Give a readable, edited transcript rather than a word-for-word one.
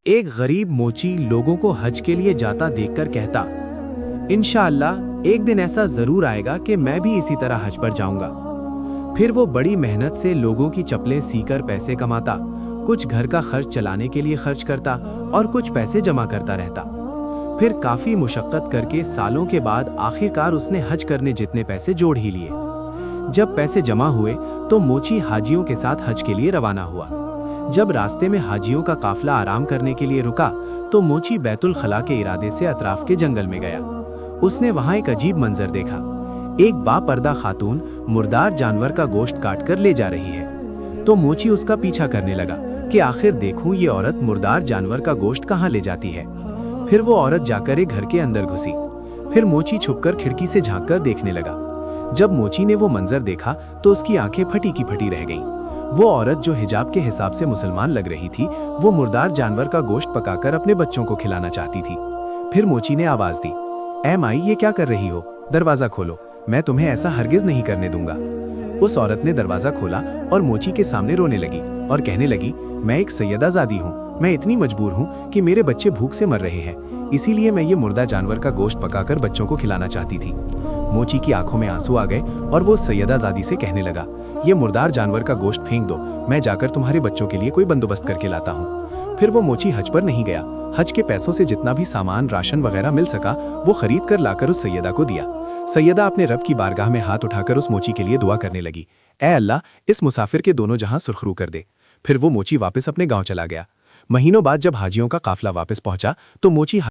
ایک غریب موچی لوگوں کو حج کے لیے جاتا دیکھ کر کہتا، انشاءاللہ ایک دن ایسا ضرور آئے گا کہ میں بھی اسی طرح حج پر جاؤں گا۔ پھر وہ بڑی محنت سے لوگوں کی چپلیں سی کر پیسے کماتا، کچھ گھر کا خرچ چلانے کے لیے خرچ کرتا اور کچھ پیسے جمع کرتا رہتا۔ پھر کافی مشقت کر کے سالوں کے بعد آخرکار اس نے حج کرنے جتنے پیسے جوڑ ہی لیے۔ جب پیسے جمع ہوئے تو موچی حاجیوں کے ساتھ حج کے لیے روانہ ہوا۔ جب راستے میں حاجیوں کا قافلہ آرام کرنے کے لیے رکا تو موچی بیت الخلا کے ارادے سے اطراف کے جنگل میں گیا۔ اس نے وہاں ایک عجیب منظر دیکھا۔ ایک با پردہ خاتون مردار جانور کا گوشت کاٹ کر لے جا رہی ہے۔ تو موچی اس کا پیچھا کرنے لگا کہ آخر دیکھوں یہ عورت مردار جانور کا گوشت کہاں لے جاتی ہے۔ پھر وہ عورت جا کر ایک گھر کے اندر گھسی۔ پھر موچی چھپ کر کھڑکی سے جھانک کر دیکھنے لگا۔ جب موچی نے وہ منظر دیکھا تو اس کی آنکھیں پھٹی کی پھٹی رہ گئیں۔ وہ عورت جو حجاب کے حساب سے مسلمان لگ رہی تھی، وہ مردار جانور کا گوشت پکا کر اپنے بچوں کو کھلانا چاہتی تھی۔ پھر موچی نے آواز دی، اے مائی، یہ کیا کر رہی ہو؟ دروازہ کھولو، میں تمہیں ایسا ہرگز نہیں کرنے دوں گا۔ اس عورت نے دروازہ کھولا اور موچی کے سامنے رونے لگی اور کہنے لگی، میں ایک سیدہ زادی ہوں، میں اتنی مجبور ہوں کہ میرے بچے بھوک سے مر رہے ہیں، اسی لیے میں یہ مردہ جانور کا گوشت پکا کر بچوں کو کھلانا چاہتی تھی۔ موچی کی آنکھوں میں آنسو آ گئے اور وہ سیدہ زادی سے کہنے لگا، یہ مردار جانور کا گوشت پھینک دو، میں جا کر تمہارے بچوں کے لیے کوئی بندوبست کر کے لاتا ہوں۔ پھر وہ موچی حج پر نہیں گیا۔ حج کے پیسوں سے جتنا بھی سامان، راشن وغیرہ مل سکا وہ خرید کر لا کر اس سیدہ کو دیا۔ سیدہ اپنے رب کی بارگاہ میں ہاتھ اٹھا کر اس موچی کے لیے دعا کرنے لگی، اے اللہ، اس مسافر کے دونوں جہاں سرخرو کر دے۔ پھر وہ موچی واپس اپنے گاؤں چلا گیا۔ مہینوں بعد جب حاجیوں کا قافلہ واپس پہنچا تو موچی